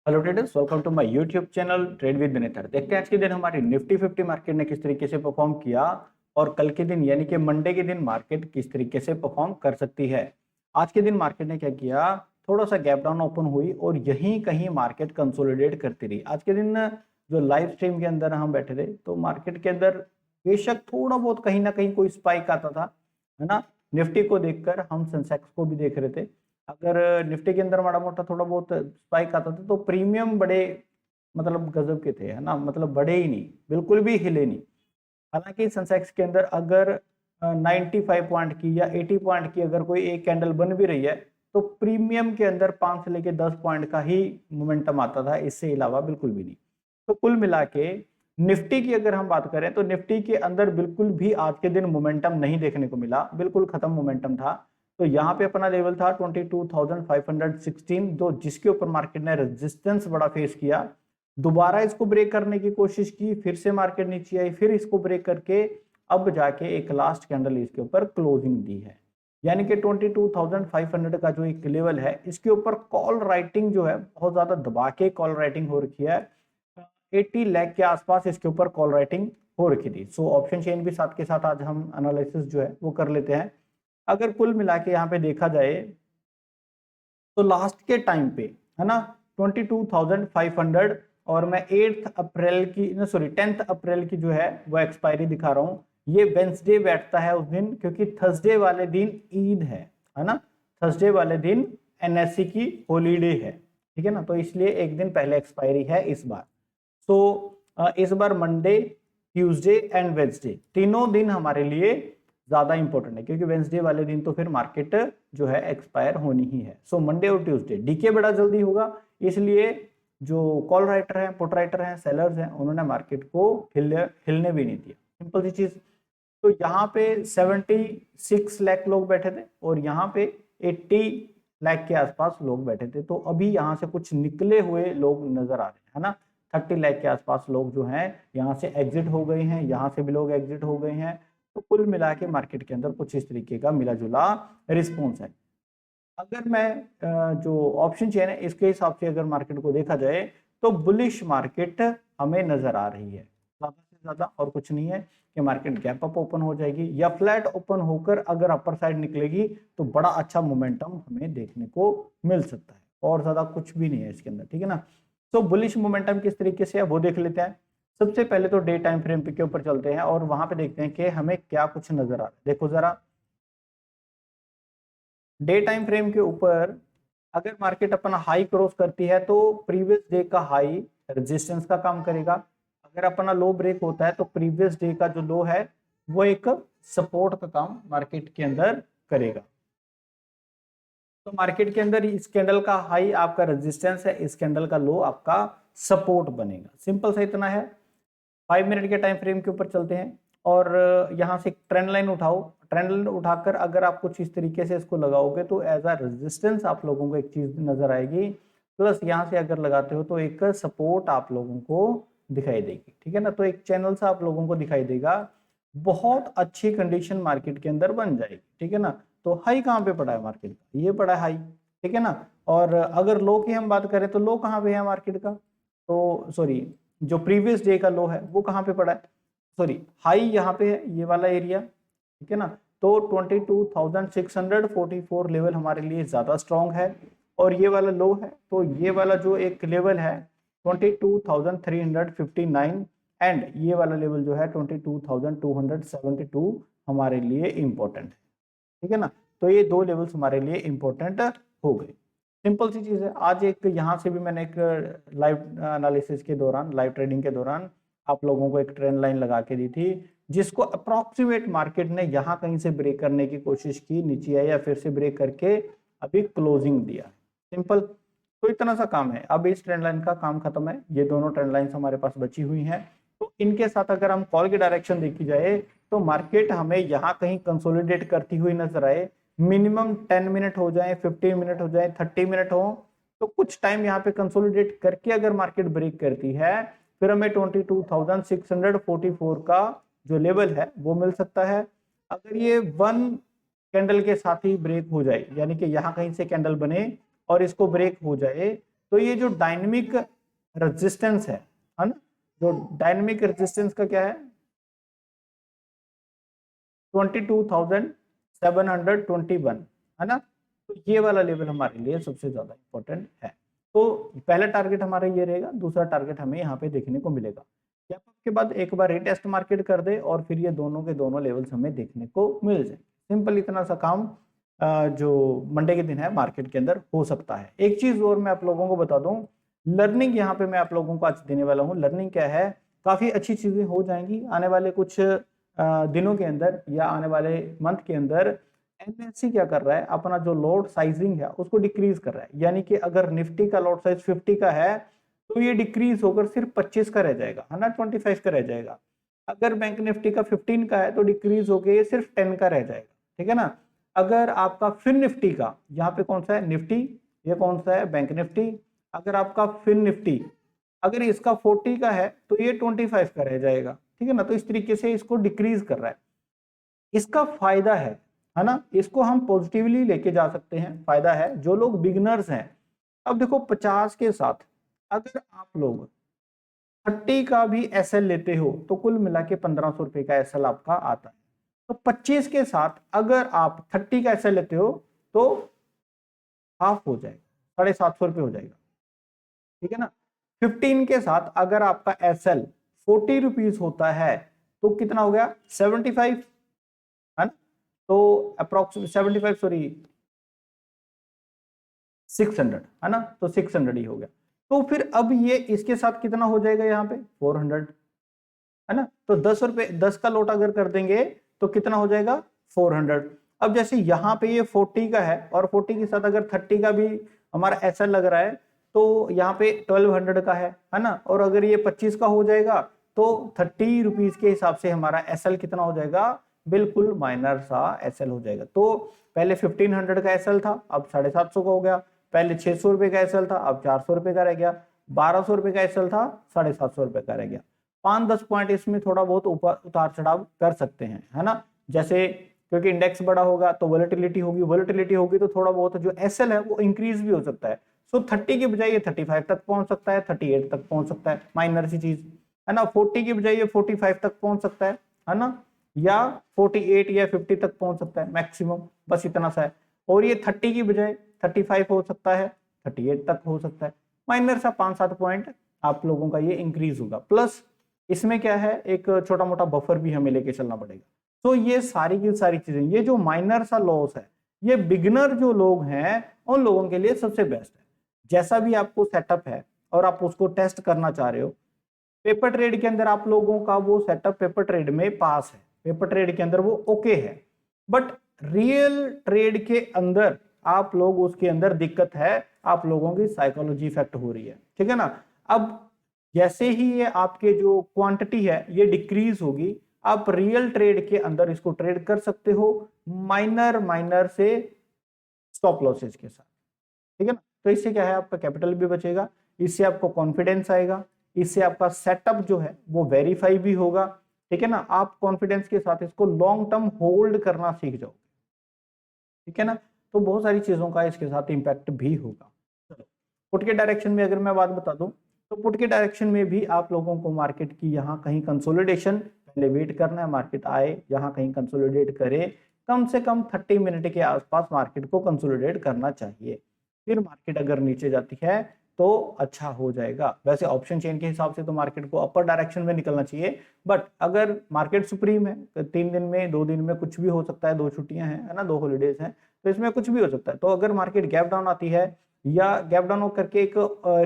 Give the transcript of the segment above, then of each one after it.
Hello traders, welcome to my YouTube channel trade with विनेतर। देखते हैं आज के दिन हमारी निफ्टी 50 मार्केट ने किस तरीके से परफॉर्म किया और कल के दिन यानी कि मंडे के दिन मार्केट किस तरीके से परफॉर्म कर सकती है। आज के दिन मार्केट ने क्या किया, थोड़ा सा गैप डाउन ओपन हुई और यहीं कहीं मार्केट कंसोलिडेट करती रही। आज के दिन जो लाइव स्ट्रीम के अंदर हम बैठे थे तो मार्केट के अंदर बेशक थोड़ा बहुत कहीं ना कहीं कोई स्पाइक आता था, है ना। निफ्टी को देखकर हम सेंसेक्स को भी देख रहे थे। अगर निफ्टी के अंदर माड़ा मोटा थोड़ा बहुत स्पाइक आता था तो प्रीमियम बड़े मतलब गजब के थे, है ना, मतलब बड़े ही नहीं, बिल्कुल भी हिले नहीं। हालांकि सेंसेक्स के अंदर अगर 95 पॉइंट की या 80 पॉइंट की अगर कोई एक कैंडल बन भी रही है तो प्रीमियम के अंदर 5 से लेके 10 पॉइंट का ही मोमेंटम आता था, इससे अलावा बिल्कुल भी नहीं। तो कुल मिला के निफ्टी की अगर हम बात करें तो निफ्टी के अंदर बिल्कुल भी आज के दिन मोमेंटम नहीं देखने को मिला, बिल्कुल खत्म मोमेंटम था। तो यहाँ पे अपना लेवल था 22,516, तो जिसके ऊपर मार्केट ने रेजिस्टेंस बड़ा फेस किया। दोबारा इसको ब्रेक करने की कोशिश की, फिर से मार्केट नीचे आई, फिर इसको ब्रेक करके अब जाके एक लास्ट कैंडल इसके ऊपर क्लोजिंग दी है। यानी कि 22,500 का जो एक लेवल है इसके ऊपर कॉल राइटिंग जो है बहुत ज्यादा दबा के कॉल राइटिंग हो रखी है। 80 लाख के आसपास इसके ऊपर कॉल राइटिंग हो रखी थी। सो ऑप्शन चेन भी साथ के साथ आज हम एनालिसिस जो है वो कर लेते हैं। अगर कुल मिला के यहाँ पे देखा जाए तो लास्ट के टाइम पे, है ना, 22,500 और मैं 8 अप्रैल की सॉरी 10 अप्रैल की जो है वो एक्सपायरी दिखा रहा हूँ। ये वेंसडे बैठता है उस दिन, क्योंकि थर्सडे वाले दिन ईद है ना। थर्सडे वाले दिन एनएससी की हॉलीडे है, ठीक है ना, तो इसलिए एक दिन पहले एक्सपायरी है इस बार। तो इस बार मंडे, ट्यूसडे एंड वेंसडे तीनों दिन हमारे लिए ज्यादा इंपॉर्टेंट है, क्योंकि वेंसडे वाले दिन तो फिर मार्केट जो है एक्सपायर होनी ही है। सो मंडे और ट्यूसडे डीके बड़ा जल्दी होगा, इसलिए जो कॉल राइटर हैं, पुट राइटर हैं, सेलर्स हैं, उन्होंने मार्केट को हिलने भी नहीं दिया। सिंपल सी चीज। तो यहाँ पे 76 लाख लोग बैठे थे और यहाँ पे 80 लाख के आसपास लोग बैठे थे। तो अभी यहाँ से कुछ निकले हुए लोग नजर आ रहे हैं, है ना। 30 लाख के आसपास लोग जो हैं यहाँ से एग्जिट हो गए हैं, यहाँ से भी लोग एग्जिट हो गए हैं। तो कुल मिला के मार्केट के अंदर कुछ इस तरीके का मिला जुला रिस्पॉन्स है। अगर मैं जो ऑप्शन चेन है इसके हिसाब से अगर मार्केट को देखा जाए तो बुलिश मार्केट हमें नजर आ रही है, ज्यादा से ज्यादा और कुछ नहीं है कि मार्केट गैप अप ओपन हो जाएगी या फ्लैट ओपन होकर अगर अपर साइड निकलेगी तो बड़ा अच्छा मोमेंटम हमें देखने को मिल सकता है, और ज्यादा कुछ भी नहीं है इसके अंदर, ठीक है ना। तो बुलिश मोमेंटम किस तरीके से है वो देख लेते हैं। सबसे पहले तो डे टाइम फ्रेम के ऊपर चलते हैं और वहां पे देखते हैं कि हमें क्या कुछ नजर आ रहा है। देखो जरा, डे टाइम फ्रेम के ऊपर अगर मार्केट अपना हाई क्रॉस करती है तो प्रीवियस डे का हाई रेजिस्टेंस का काम करेगा। अगर अपना लो ब्रेक होता है तो प्रीवियस डे का जो लो है वो एक सपोर्ट का काम मार्केट के अंदर करेगा। तो मार्केट के अंदर इस कैंडल का हाई आपका रेजिस्टेंस है, इस कैंडल का लो आपका सपोर्ट बनेगा। सिंपल सा इतना है। 5 मिनट के टाइम फ्रेम के ऊपर चलते हैं और यहाँ से ट्रेंड लाइन उठाओ। ट्रेंड लाइन उठाकर अगर आप कुछ इस तरीके से इसको लगाओगे तो एज अ रेजिस्टेंस आप लोगों को एक चीज नजर आएगी, प्लस यहाँ से अगर लगाते हो तो एक सपोर्ट आप लोगों को दिखाई देगी, ठीक है ना। तो एक चैनल सा आप लोगों को दिखाई देगा, बहुत अच्छी कंडीशन मार्केट के अंदर बन जाएगी, ठीक है ना। तो हाई कहाँ पे पड़ा है मार्केट का, ये पड़ा है हाई, ठीक है ना। और अगर लो की हम बात करें तो लो कहाँ पे है मार्केट का, तो सॉरी जो प्रीवियस डे का लो है वो कहाँ पे पड़ा है, सॉरी हाई यहाँ पे है, ये वाला एरिया, ठीक है ना। तो 22,644 लेवल हमारे लिए ज्यादा स्ट्रॉन्ग है और ये वाला लो है, तो ये वाला जो एक लेवल है 22,359 एंड ये वाला लेवल जो है 22,272 हमारे लिए इंपॉर्टेंट है, ठीक है ना। तो ये दो लेवल्स हमारे लिए इंपॉर्टेंट हो गए। सिंपल सी चीज है। आज एक यहाँ से भी मैंने एक लाइव एनालिसिस के दौरान, लाइव ट्रेडिंग के दौरान आप लोगों को एक ट्रेंड लाइन लगा के दी थी, जिसको अप्रोक्सीमेट मार्केट ने यहाँ कहीं से ब्रेक करने की कोशिश की, नीचे आया या फिर से ब्रेक करके अभी क्लोजिंग दिया। सिंपल। तो इतना सा काम है। अब इस ट्रेंड लाइन का काम खत्म है, ये दोनों ट्रेंड लाइन्स हमारे पास बची हुई हैं। तो इनके साथ अगर हम कॉल की डायरेक्शन देखी जाए तो मार्केट हमें यहाँ कहीं कंसोलिडेट करती हुई नजर आए। मिनिमम 10 मिनट हो जाए, 15 मिनट हो जाए, 30 मिनट हो, तो कुछ टाइम यहाँ पे कंसोलिडेट करके अगर मार्केट ब्रेक करती है फिर हमें 22,644 का जो लेवल है वो मिल सकता है। अगर ये वन कैंडल के साथ ही ब्रेक हो जाए, यानी कि यहाँ कहीं से कैंडल बने और इसको ब्रेक हो जाए, तो ये जो डायनेमिक रेजिस्टेंस है ना, जो डायनेमिक रेजिस्टेंस का क्या है 22,721 है ना, तो ये वाला लेवल हमारे लिए सबसे ज्यादा इंपॉर्टेंट है। तो पहला टारगेट हमारा ये रहेगा, दूसरा टारगेट हमें यहाँ पे देखने को मिलेगा। गैप अप के बाद एक बार रीटेस्ट मार्केट कर दे और फिर ये दोनों के दोनों लेवल्स हमें देखने को मिल जाए। सिंपल इतना सा काम जो मंडे के दिन है मार्केट के अंदर हो सकता है। एक चीज और मैं आप लोगों को बता दूं, लर्निंग यहाँ पे मैं आप लोगों को आज देने वाला हूँ। लर्निंग क्या है, काफी अच्छी चीजें हो जाएंगी आने वाले कुछ दिनों के अंदर या आने वाले मंथ के अंदर। एनएससी क्या कर रहा है, अपना जो लोड साइजिंग है उसको डिक्रीज कर रहा है, यानी कि अगर निफ्टी का लोड साइज 50 का है तो ये डिक्रीज होकर सिर्फ 25 का रह जाएगा, है ना, 25 का रह जाएगा। अगर बैंक निफ्टी का 15 का है तो डिक्रीज होकर ये सिर्फ 10 का रह जाएगा, ठीक है ना। अगर आपका फिर निफ्टी का, यहाँ पे कौन सा है निफ्टी, ये कौन सा है बैंक निफ्टी, अगर आपका फिर निफ्टी अगर इसका 40 का है तो ये 25 का रह जाएगा, ठीक है ना। तो इस तरीके से इसको डिक्रीज कर रहा है। इसका फायदा है ना, इसको हम पॉजिटिवली लेके जा सकते हैं, फायदा है जो लोग बिगिनर्स हैं। अब देखो 50 के साथ अगर आप लोग 30 का भी एसएल लेते हो तो कुल मिला के 1500 रुपए का एसएल आपका आता है। तो 25 के साथ अगर आप 30 का एसएल लेते हो तो हाफ हो जाएगा, 750 रुपये हो जाएगा, ठीक है ना। 15 के साथ अगर आपका एसएल 40 रुपीज होता है तो कितना हो गया 75, है ना। तो अप्रोक्सीमेट 75 सॉरी 600, है ना, तो 600 ही हो गया। तो फिर अब ये इसके साथ कितना हो जाएगा यहाँ पे 400, है ना। तो 10 रुपए 10 का लोट अगर कर देंगे तो कितना हो जाएगा 400। अब जैसे यहाँ पे ये 40 का है और 40 के साथ अगर 30 का भी हमारा ऐसा लग रहा है तो यहाँ पे 1200 का है ना। और अगर ये 25 का हो जाएगा तो 30 रुपीज के हिसाब से हमारा एसएल कितना हो जाएगा, बिल्कुल माइनर सा एसएल हो जाएगा। तो पहले 1500 का एसएल था, अब 750 का हो गया। पहले 600 रुपए का एसएल था, अब 400 रुपए का रह गया। 1200 रुपए का एसएल था, 750 रुपए का रह गया। 5-10 पॉइंट इसमें थोड़ा बहुत ऊपर उतार चढ़ाव कर सकते हैं, है ना। जैसे क्योंकि इंडेक्स बड़ा होगा तो वोलेटिलिटी होगी, वोलेटिलिटी होगी तो थोड़ा बहुत जो एसएल है वो इंक्रीज भी हो सकता है। सो 30 की बजाय ये 35 तक पहुंच सकता है, 38 तक पहुंच सकता है, माइनर सी चीज, है ना। 40 की बजाय ये 45 तक पहुंच सकता है ना, या 48 या 50 तक पहुंच सकता है मैक्सिमम, बस इतना सा है। और ये 30 की बजाय 35 हो सकता है, 38 तक हो सकता है, माइनर सा 5-7 पॉइंट आप लोगों का ये इंक्रीज होगा। प्लस इसमें क्या है, एक छोटा मोटा बफर भी हमें लेके चलना पड़ेगा। तो ये सारी की सारी चीजें, ये जो माइनर सा लॉस है ये बिगिनर जो लोग हैं उन लोगों के लिए सबसे बेस्ट है। जैसा भी आपको सेटअप है और आप उसको टेस्ट करना चाह रहे हो, पेपर ट्रेड के अंदर आप लोगों का वो सेटअप पेपर ट्रेड में पास है, पेपर ट्रेड के अंदर वो ओके है। बट रियल ट्रेड के अंदर आप लोग उसके अंदर दिक्कत है, आप लोगों की साइकोलॉजी इफेक्ट हो रही है, ठीक है ना। अब जैसे ही ये आपके जो क्वांटिटी है ये डिक्रीज होगी, आप रियल ट्रेड के अंदर इसको ट्रेड कर सकते हो माइनर से स्टॉप लॉसेज के साथ, ठीक है ना। तो इससे क्या है, आपका कैपिटल भी बचेगा, इससे आपको कॉन्फिडेंस आएगा, इससे आपका सेटअप जो है वो वेरीफाई भी होगा, ठीक है ना। आप कॉन्फिडेंस के साथ इसको लॉन्ग टर्म होल्ड करना सीख जाओगे, ठीक है ना। तो बहुत सारी चीजों का इसके साथ इंपैक्ट भी होगा। चलो पुट के डायरेक्शन में अगर मैं बात बता दूं तो पुट के डायरेक्शन में भी आप लोगों को मार्केट की यहाँ कहीं कंसोलिडेशन पहले वेट करना है, मार्केट आए यहाँ कहीं कंसोलिडेट करे, कम से कम 30 मिनट के आसपास मार्केट को कंसोलिडेट करना चाहिए। फिर मार्केट अगर नीचे जाती है तो अच्छा हो जाएगा। वैसे ऑप्शन चेन के हिसाब से तो मार्केट को अपर डायरेक्शन में निकलना चाहिए, बट अगर मार्केट सुप्रीम है तो 3 दिन में 2 दिन में कुछ भी हो सकता है, 2 छुट्टियां हैं, है ना, 2 हॉलीडेज हैं, तो इसमें कुछ भी हो सकता है। तो अगर मार्केट गैप डाउन आती है या गैप डाउन होकर के एक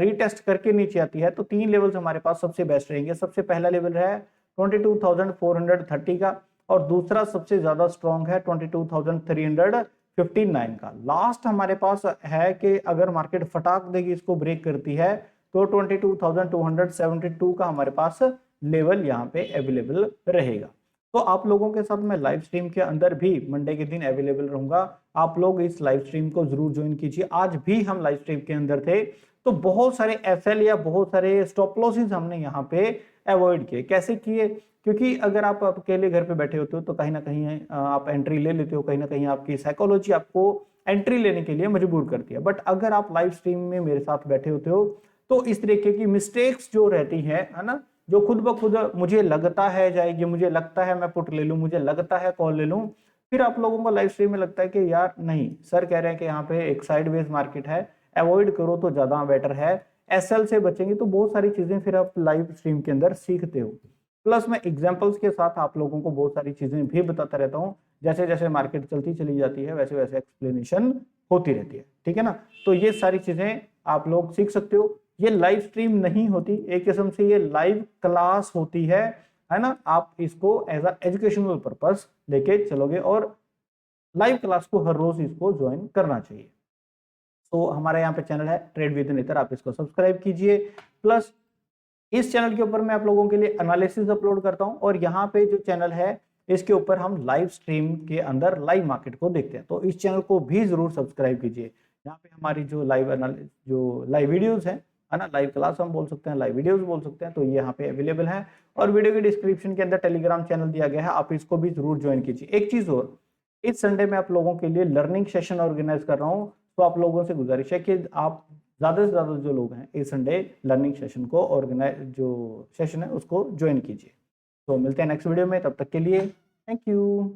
रीटेस्ट करके नीचे आती है तो 3 लेवल्स हमारे पास सबसे बेस्ट रहेंगे। सबसे पहला लेवल है 22,430 का और दूसरा सबसे ज्यादा स्ट्रॉन्ग है 22,359 का। लास्ट हमारे पास है कि अगर मार्केट फटाक देगी इसको ब्रेक करती है तो 22,272 का हमारे पास लेवल यहाँ पे अवेलेबल रहेगा। तो आप लोगों के साथ मैं लाइव स्ट्रीम के अंदर भी मंडे के दिन अवेलेबल रहूंगा, आप लोग इस लाइव स्ट्रीम को जरूर ज्वाइन कीजिए। आज भी हम लाइव स्ट्रीम के अंदर थे तो बहुत सारे एसएल या बहुत सारे स्टॉप लॉसेस हमने यहाँ पे अवॉइड किए। कैसे किए, क्योंकि अगर आप अकेले घर पे बैठे होते हो तो कहीं ना कहीं आप एंट्री ले लेते हो, कहीं ना कहीं आपकी साइकोलॉजी आपको एंट्री लेने के लिए मजबूर करती है। बट अगर आप लाइव स्ट्रीम में मेरे साथ बैठे होते हो तो इस तरीके की मिस्टेक्स जो रहती है ना, जो खुद ब खुद मुझे लगता है जाएगी, मुझे लगता है मैं पुट ले लूं, मुझे लगता है कॉल ले लूं, फिर आप लोगों को लाइव स्ट्रीम में लगता है कि यार नहीं, सर कह रहे हैं कि यहाँ पे एक साइडवेज मार्केट है, अवॉइड करो तो ज्यादा बेटर है, एसएल से बचेंगे। तो बहुत सारी चीजें फिर आप लाइव स्ट्रीम के अंदर सीखते हो। प्लस मैं एग्जांपल्स के साथ आप लोगों को बहुत सारी चीजें भी बताता रहता हूँ, जैसे जैसे मार्केट चलती चली जाती है वैसे वैसे एक्सप्लेनेशन होती रहती है, ठीक है ना। तो ये सारी चीजें आप लोग सीख सकते हो। ये लाइव स्ट्रीम नहीं होती, एक किस्म से ये लाइव क्लास होती है ना। आप इसको एज अ एजुकेशनल पर्पस लेके चलोगे और लाइव क्लास को हर रोज इसको ज्वाइन करना चाहिए। तो हमारे यहाँ पे चैनल है ट्रेड विद नेतर, आप इसको सब्सक्राइब कीजिए। प्लस इस चैनल के ऊपर मैं आप लोगों के लिए एनालिसिस अपलोड करता हूं, और यहाँ पे जो चैनल है इसके ऊपर हम लाइव स्ट्रीम के अंदर लाइव मार्केट को देखते हैं। तो इस चैनल को भी जरूर सब्सक्राइब कीजिए। यहाँ पे हमारी जो लाइव वीडियोस है ना, लाइव क्लास हम बोल सकते हैं, लाइव वीडियोस बोल सकते हैं, तो ये यहाँ पे अवेलेबल है। और वीडियो के डिस्क्रिप्शन के अंदर टेलीग्राम चैनल दिया गया है, आप इसको भी जरूर ज्वाइन कीजिए। एक चीज और, इस संडे में आप लोगों के लिए लर्निंग सेशन ऑर्गेनाइज कर रहा हूँ, तो आप लोगों से गुजारिश है कि आप ज़्यादा से ज़्यादा जो लोग हैं इस संडे लर्निंग सेशन को ऑर्गेनाइज जो सेशन है उसको ज्वाइन कीजिए। तो मिलते हैं नेक्स्ट वीडियो में, तब तक के लिए थैंक यू।